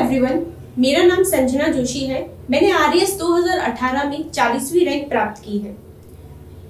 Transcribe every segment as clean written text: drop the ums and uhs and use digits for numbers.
Everyone, मेरा नाम संजना जोशी है। मैंने आरएएस 2018 में 40वीं रैंक प्राप्त की है।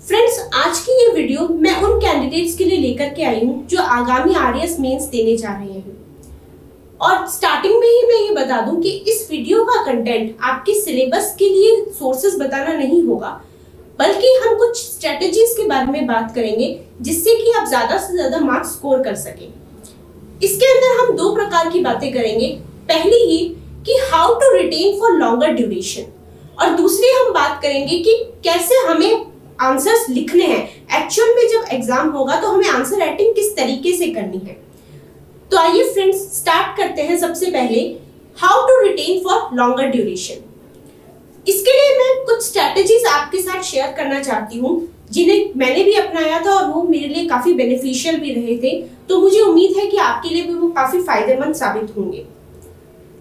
फ्रेंड्स, आज की ये वीडियो मैं उन कैंडिडेट्स के लिए लेकर के आई हूँ जो आगामी आरएएस मेंस देने जा रहे हैं। और स्टार्टिंग में ही मैं ये बता दूं कि इस वीडियो का कंटेंट आपके सिलेबस के लिए सोर्सेस बताना नहीं होगा, बल्कि हम कुछ स्ट्रेटेजीज के बारे में बात करेंगे जिससे कि आप ज्यादा से ज्यादा मार्क्स स्कोर कर सकें। इसके अंदर हम दो प्रकार की बातें करेंगे। पहली ये कि how to retain for longer duration, और दूसरी हम बात करेंगे कि कैसे हमें आंसर्स लिखने हैं। एक्चुअल में जब एग्जाम होगा तो हमें आंसर राइटिंग किस तरीके से करनी है। तो आइए फ्रेंड्स, स्टार्ट करते हैं। सबसे पहले how to retain for longer duration. इसके लिए मैं कुछ स्ट्रेटेजीज आपके साथ शेयर करना चाहती हूँ जिन्हें मैंने भी अपनाया था और वो मेरे लिए काफी बेनिफिशियल भी रहे थे। तो मुझे उम्मीद है कि आपके लिए भी वो काफी फायदेमंद साबित होंगे।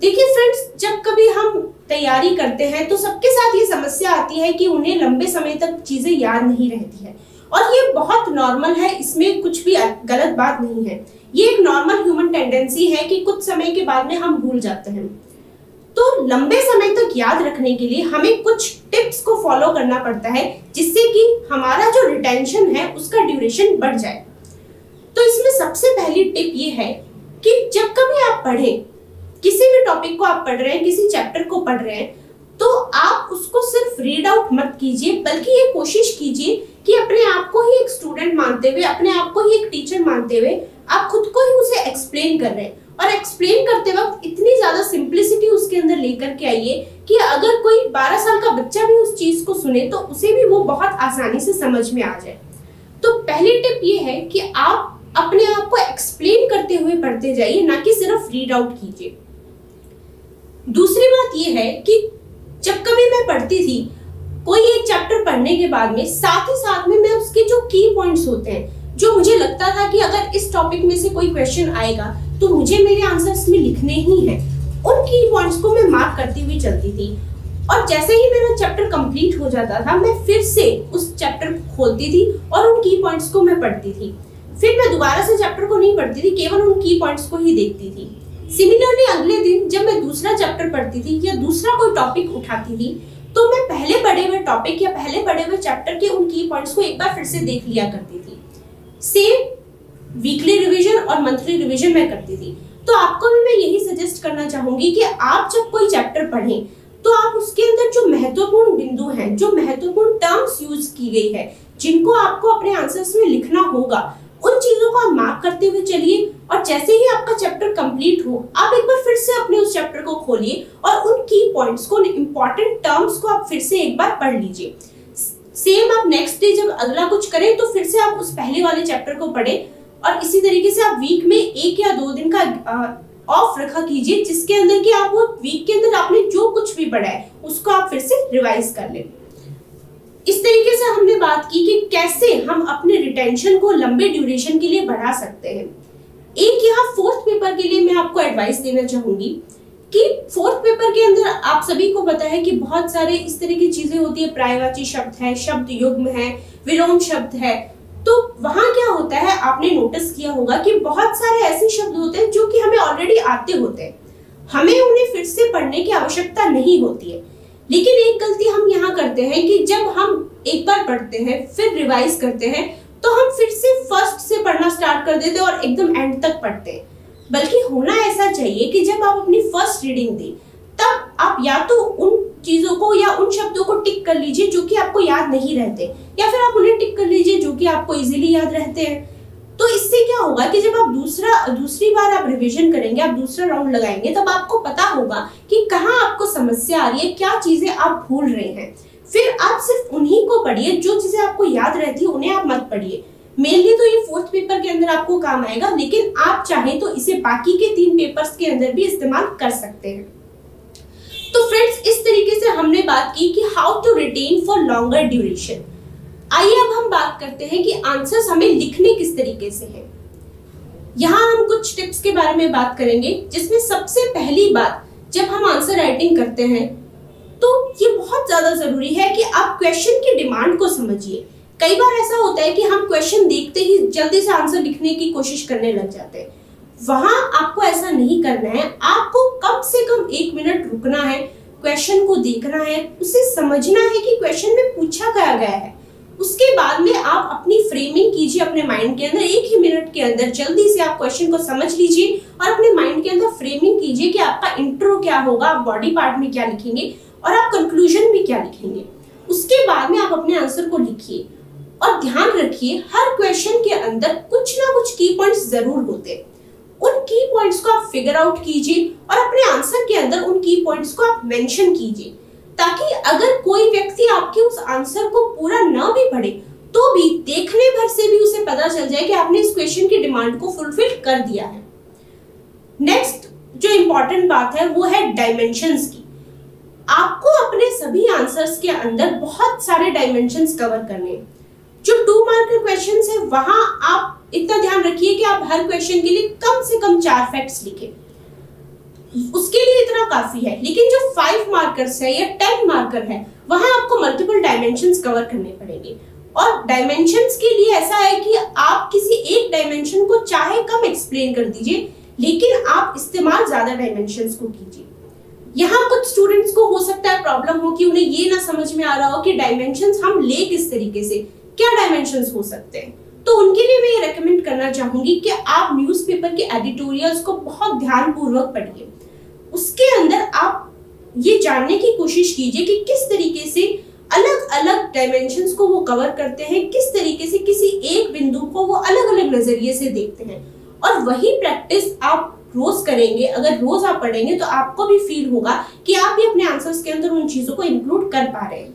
देखिए फ्रेंड्स, जब कभी हम तैयारी करते हैं तो सबके साथ ये समस्या आती है कि उन्हें लंबे समय तक चीजें याद नहीं रहती है, और ये बहुत नॉर्मल है। इसमें कुछ भी गलत बात नहीं है। ये एक नॉर्मल ह्यूमन टेंडेंसी है कि कुछ समय के बाद में हम भूल जाते हैं। तो लंबे समय तक याद रखने के लिए हमें कुछ टिप्स को फॉलो करना पड़ता है जिससे कि हमारा जो रिटेंशन है उसका ड्यूरेशन बढ़ जाए। तो इसमें सबसे पहली टिप ये है कि जब कभी आप पढ़ें, किसी भी टॉपिक को आप पढ़ रहे हैं, किसी चैप्टर को पढ़ रहे हैं, तो आप उसको सिर्फ रीड आउट मत कीजिए, बल्कि ये कोशिश कीजिए कि अपने आप को ही एक स्टूडेंट मानते हुए, अपने आप को ही एक टीचर मानते हुए आप खुद को ही उसे एक्सप्लेन कर रहे हैं। और एक्सप्लेन करते वक्त इतनी ज्यादा सिंप्लिसिटी उसके अंदर लेकर के आइए कि अगर कोई 12 साल का बच्चा भी उस चीज को सुने तो उसे भी वो बहुत आसानी से समझ में आ जाए। तो पहली टिप ये है कि आप अपने आप को एक्सप्लेन करते हुए पढ़ते जाइए, ना कि सिर्फ रीड आउट कीजिए। दूसरी बात ये है कि जब कभी मैं पढ़ती थी कोई एक चैप्टर पढ़ने के बाद में, साथ ही साथ में मैं उसके जो की पॉइंट्स होते हैं, जो मुझे लगता था कि अगर इस टॉपिक में से कोई क्वेश्चन आएगा तो मुझे मेरे आंसर्स में लिखने ही हैं, उन की पॉइंट्स को मैं मार्क करती हुई चलती थी। और जैसे ही मेरा चैप्टर कंप्लीट हो जाता था, मैं फिर से उस चैप्टर को खोलती थी और उन की पॉइंट्स को मैं पढ़ती थी। फिर मैं दोबारा से चैप्टर को नहीं पढ़ती थी, केवल उन की पॉइंट्स को ही देखती थी। सिमिलरली अगले दिन जब मैं दूसरा चैप्टर पढ़ती थी या दूसरा कोई टॉपिक उठाती थी, तो मैं पहले पढ़े हुए टॉपिक या पहले पढ़े हुए चैप्टर के उन की पॉइंट्स को एक बार फिर से देख लिया करती थी। सेम वीकली रिवीजन और मंथली रिवीजन मैं करती थी। तो आपको भी मैं यही सजेस्ट करना चाहूंगी कि आप जब कोई चैप्टर पढ़ें तो आप उसके अंदर जो महत्वपूर्ण बिंदु हैं, जो महत्वपूर्ण टर्म्स यूज की गई है, जिनको आपको अपने आंसर्स में लिखना होगा, उन चीजों को आप मार्क करते हुए चलिए। और जैसे ही आपका चैप्टर कंप्लीट हो, आप एक बार फिर से अपने उस चैप्टर को खोलिए और उन की पॉइंट्स को, इंपॉर्टेंट टर्म्स को आप फिर से एक बार पढ़ लीजिए। सेम आप नेक्स्ट डे जब अगला कुछ करें तो फिर से आप उस पहले वाले चैप्टर को पढ़ें, और इसी तरीके से आप वीक में 1 या 2 दिन का ऑफ रखा कीजिए, जिसके अंदर कि आप वो वीक के अंदर आपने जो कुछ भी पढ़ा है उसको आप फिर से रिवाइज कर लें। इस तरीके से हमने बात की कि कैसे हम अपने रिटेंशन को लंबे ड्यूरेशन के लिए बढ़ा सकते हैं। एक यहाँ फोर्थ पेपर के लिए मैं आपको एडवाइस देना चाहूंगी कि फोर्थ पेपर के अंदर आप सभी को पता है कि बहुत सारे इस तरह की चीजें होती है। पर्यायवाची शब्द है, शब्द युग्म है, विलोम शब्द है। तो वहां क्या होता है, आपने नोटिस किया होगा कि बहुत सारे ऐसे शब्द होते हैं जो कि हमें ऑलरेडी आते होते हैं, हमें उन्हें फिर से पढ़ने की आवश्यकता नहीं होती है। लेकिन एक गलती हम यहाँ करते हैं कि जब हम एक बार पढ़ते हैं फिर रिवाइज करते हैं तो हम फिर से फर्स्ट से पढ़ना स्टार्ट कर देते हैं और एकदम एंड तक पढ़ते हैं। बल्कि होना ऐसा चाहिए कि जब आप अपनी फर्स्ट रीडिंग दें तब आप या तो उन चीजों को या उन शब्दों को टिक कर लीजिए जो कि आपको याद नहीं रहते, या फिर आप उन्हें टिक कर लीजिए जो कि आपको इजीली याद रहते हैं। तो इससे क्या होगा कि जब आप दूसरी बार आप रिवीजन करेंगे, आप दूसरा राउंड लगाएंगे, तब आपको पता होगा कि कहाँ आपको समस्या आ रही है, क्या चीजें आप भूल रहे हैं। फिर आप सिर्फ उन्हीं को पढ़िए, जो चीजें आपको याद रहती है उन्हें आप मत पढ़िए। मेनली तो ये फोर्थ पेपर के अंदर आपको काम आएगा, लेकिन आप चाहें तो इसे बाकी के 3 पेपर्स के अंदर भी इस्तेमाल कर सकते हैं। तो फ्रेंड्स, इस तरीके से हमने बात की कि how to retain for longer duration. आइए अब हम बात करते हैं कि आंसर्स हमें लिखने किस तरीके से हैं। यहाँ हम कुछ टिप्स के बारे में बात करेंगे, जिसमें सबसे पहली बात, जब हम आंसर राइटिंग करते हैं तो ये बहुत ज्यादा जरूरी है कि आप क्वेश्चन की डिमांड को समझिए। कई बार ऐसा होता है कि हम क्वेश्चन देखते ही जल्दी से आंसर लिखने की कोशिश करने लग जाते हैं। वहां आपको ऐसा नहीं करना है। आपको कम से कम 1 मिनट रुकना है, क्वेश्चन को देखना है, उसे समझना है कि क्वेश्चन में पूछा क्या गया है। उसके बाद में आप अपनी फ्रेमिंग कीजिए अपने माइंड के अंदर। 1 ही मिनट के अंदर जल्दी से आप क्वेश्चन को समझ लीजिए और अपने माइंड के अंदर फ्रेमिंग कीजिए कि आपका इंट्रो क्या होगा, आप बॉडी पार्ट में क्या लिखेंगे और आप कंक्लूजन में क्या लिखेंगे। उसके बाद में आप अपने आंसर को लिखिए और ध्यान रखिए हर क्वेश्चन के अंदर कुछ ना कुछ की पॉइंट्स जरूर होते हैं। उन की पॉइंट्स को आप फिगर आउट कीजिए और अपने आंसर के अंदर उन की पॉइंट्स को आप मेंशन कीजिए, ताकि अगर कोई व्यक्ति आपके उस आंसर को पूरा ना भी पढ़े तो भी देखने भर से भी उसे पता चल जाए कि आपने इस क्वेश्चन की डिमांड को फुलफिल कर दिया है। नेक्स्ट जो इंपॉर्टेंट बात है वो है डायमेंशंस की। आपको अपने सभी आंसर्स के अंदर बहुत सारे डायमेंशंस कवर करने हैं। जो 2 मार्क के क्वेश्चंस है वहां आप इतना ध्यान रखिए कि आप हर क्वेश्चन के लिए कम से कम 4 फैक्ट्स लिखें, उसके लिए इतना काफी है। लेकिन जो 5 मार्कर्स है या 10 मार्कर है वहां आपको मल्टीपल डायमेंशंस कवर करने पड़ेंगे। और डायमेंशंस के लिए ऐसा है कि आप किसी एक डायमेंशन को चाहे कम एक्सप्लेन कर दीजिए, लेकिन आप इस्तेमाल ज्यादा डायमेंशंस को कीजिए। यहाँ कुछ स्टूडेंट्स को हो सकता है प्रॉब्लम हो कि उन्हें ये ना समझ में आ रहा हो कि डायमेंशंस हम ले किस तरीके से, क्या डायमेंशंस हो सकते हैं। तो उनके लिए मैं ये रेकमेंड करना चाहूंगी कि आप न्यूज़पेपर के एडिटोरियल्स को बहुत ध्यानपूर्वक पढ़िए। उसके अंदर आप ये जानने की कोशिश कीजिए कि किस तरीके से अलग अलग डायमेंशंस को वो कवर करते हैं, किस तरीके से किसी एक बिंदु को वो अलग अलग नजरिए से देखते हैं। और वही प्रैक्टिस आप रोज करेंगे। अगर रोज आप पढ़ेंगे तो आपको भी फील होगा कि आप भी अपने आंसर्स के अंदर उन चीजों को इंक्लूड कर पा रहे हैं।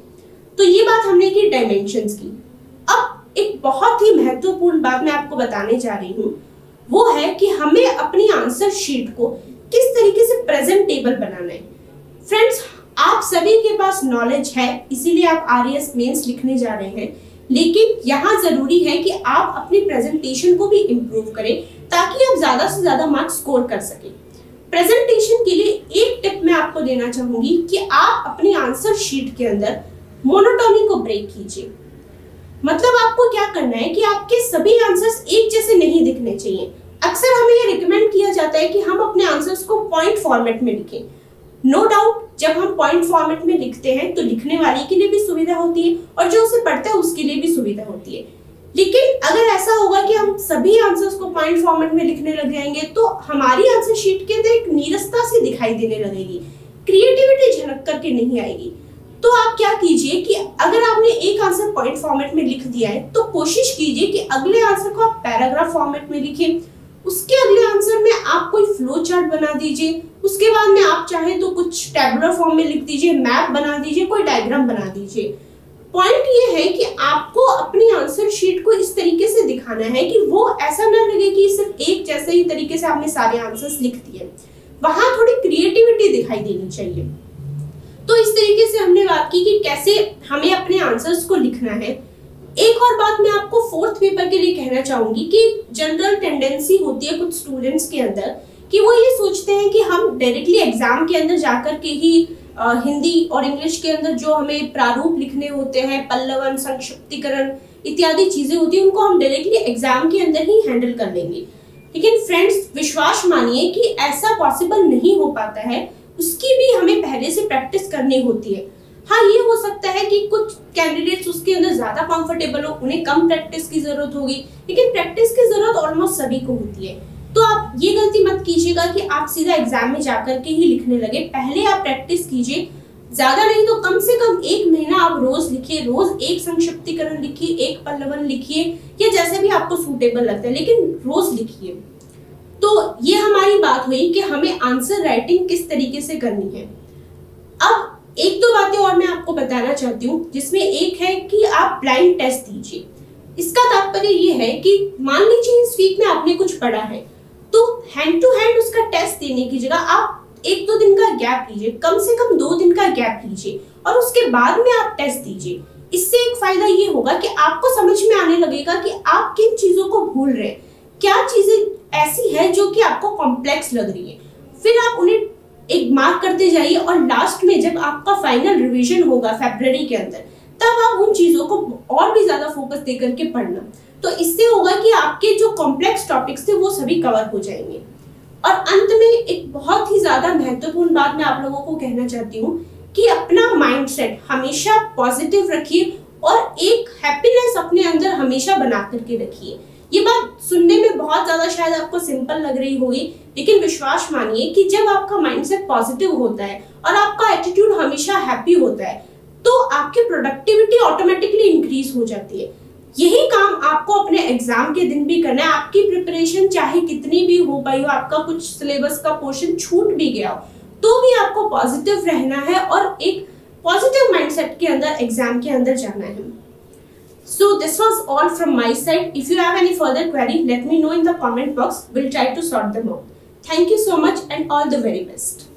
तो ये बात हमने की डायमेंशंस की। अब एक बहुत ही महत्वपूर्ण बात मैं आपको बताने जा रही हूँ, वो है कि हमें अपनी आंसर शीट को किस तरीके से प्रेजेंटेबल बनाना है। फ्रेंड्स, आप सभी के पास नॉलेज है, इसीलिए आप आरएएस मेंस लिखने जा रहे हैं, लेकिन यहाँ जरूरी है कि आप अपनी प्रेजेंटेशन को भी इम्प्रूव करें ताकि आप ज्यादा से ज्यादा मार्क्स स्कोर कर सकें। प्रेजेंटेशन के लिए एक टिप मैं आपको देना चाहूंगी कि आप अपनी आंसर शीट के अंदर मोनोटोनी को ब्रेक कीजिए। मतलब आपको क्या करना है कि आपके सभी आंसर्स एक जैसे नहीं दिखने चाहिए। अक्सर हमें ये रिकमेंड किया जाता है कि हम अपने आंसर्स को पॉइंट फॉर्मेट में लिखें। नो डाउट जब हम पॉइंट फॉर्मेट में लिखते हैं तो लिखने वाले के लिए भी सुविधा होती है और जो उसे पढ़ता है उसके लिए भी सुविधा होती है। लेकिन अगर ऐसा होगा कि हम सभी आंसर्स को पॉइंट फॉर्मेट में लिखने लग जाएंगे तो हमारी आंसर शीट के अंदर एक नीरसता सी दिखाई देने लगेगी, क्रिएटिविटी झलक करके नहीं आएगी। तो आप क्या कीजिए कि अगर आपने एक आंसर पॉइंट फॉर्मेट में लिख दिया है तो कोशिश कीजिए कि अगले आंसर को आप पैराग्राफ फॉर्मेट में लिखें। उसके अगले आंसर में आप कोई फ्लो चार्ट बना दीजिए। उसके बाद में आप चाहे तो कुछ टैबुलर फॉर्म में लिख दीजिए, मैप बना दीजिए, कोई डायग्राम बना दीजिए। पॉइंट ये है कि आपको अपनी आंसर शीट को इस तरीके से दिखाना है कि वो ऐसा ना लगे कि सिर्फ एक जैसे ही तरीके से आपने सारे आंसर्स लिख दिए, वहां थोड़ी क्रिएटिविटी दिखाई देनी चाहिए। तो इस तरीके से हमने बात की कि कैसे हमें अपने आंसर्स को लिखना है। एक और बात मैं आपको 4th पेपर के लिए कहना चाहूंगी कि जनरल टेंडेंसी होती है कुछ स्टूडेंट्स के अंदर कि वो ये सोचते हैं कि हम डायरेक्टली एग्जाम के अंदर जाकर के ही हिंदी और इंग्लिश के अंदर जो हमें प्रारूप लिखने होते हैं, पल्लवन, संक्षिप्तीकरण इत्यादि चीजें होती हैं, उनको हम डायरेक्टली एग्जाम के अंदर ही हैंडल कर लेंगे। लेकिन फ्रेंड्स, विश्वास मानिए कि ऐसा पॉसिबल नहीं हो पाता है। उसकी भी हमें पहले से प्रैक्टिस करनी होती है। हाँ, ये हो सकता है कि कुछ कैंडिडेट्स उसके अंदर ज्यादा कंफर्टेबल हो, उन्हें कम प्रैक्टिस की जरूरत होगी, लेकिन प्रैक्टिस की जरूरत ऑलमोस्ट सभी को होती है। तो आप ये गलती मत कीजिएगा कि आप सीधा एग्जाम में जाकर के ही लिखने लगे। पहले आप प्रैक्टिस कीजिए, ज्यादा नहीं तो कम से कम 1 महीना आप रोज लिखिए, रोज एक संक्षिप्तीकरण लिखिए, एक पल्लवन लिखिए, या जैसे भी आपको सूटेबल लगता है, लेकिन रोज लिखिए। तो ये हमारी बात हुई कि हमें आंसर राइटिंग किस तरीके से करनी है। अब 1-2 बातें और मैं आपको बताना चाहती हूँ, जिसमें एक है कि आप ब्लाइंड टेस्ट दीजिए। इसका तात्पर्य ये है कि मान लीजिए इस वीक में आपने कुछ पढ़ा है, तो हैंड टू हैंड उसका टेस्ट देने की जगह आप 1-2 दिन का गैप लीजिए, कम से कम 2 दिन का गैप लीजिए और उसके बाद में आप टेस्ट दीजिए। इससे एक फायदा ये होगा कि आपको समझ में आने लगेगा कि आप किन चीजों को भूल रहे हैं, क्या चीजें ऐसी है जो कि आपको कॉम्प्लेक्स लग रही है। फिर आप उन्हें एक मार्क करते जाइए और लास्ट में जब आपका फाइनल रिवीजन होगा फरवरी के अंदर, तब आप उन चीजों को और भी ज्यादा फोकस दे करके पढ़ना। तो इससे होगा कि आपके जो कॉम्प्लेक्स टॉपिक्स थे वो सभी कवर हो जाएंगे। और अंत में एक बहुत ही ज्यादा महत्वपूर्ण महत्वपूर्ण बात मैं आप लोगों को कहना चाहती हूँ कि अपना माइंडसेट हमेशा पॉजिटिव रखिए और एक हैप्पीनेस अपने अंदर हमेशा बना करके रखिए। ये बात सुनने में बहुत ज्यादा शायद आपको सिंपल लग रही होगी, लेकिन विश्वास मानिए कि जब आपका माइंडसेट पॉजिटिव होता है और आपका एटीट्यूड हमेशा हैप्पी होता है तो आपकी प्रोडक्टिविटी ऑटोमेटिकली इंक्रीज हो जाती है। यही काम आपको अपने एग्जाम के दिन भी करना है। आपकी प्रिपरेशन चाहे कितनी भी हो पाई हो, आपका कुछ सिलेबस का पोर्शन छूट भी गया हो, तो भी आपको पॉजिटिव रहना है और एक पॉजिटिव माइंडसेट के अंदर एग्जाम के अंदर जाना है। So this was all from my side. If you have any further query, let me know in the comment box. We'll try to sort them out. Thank you so much and all the very best.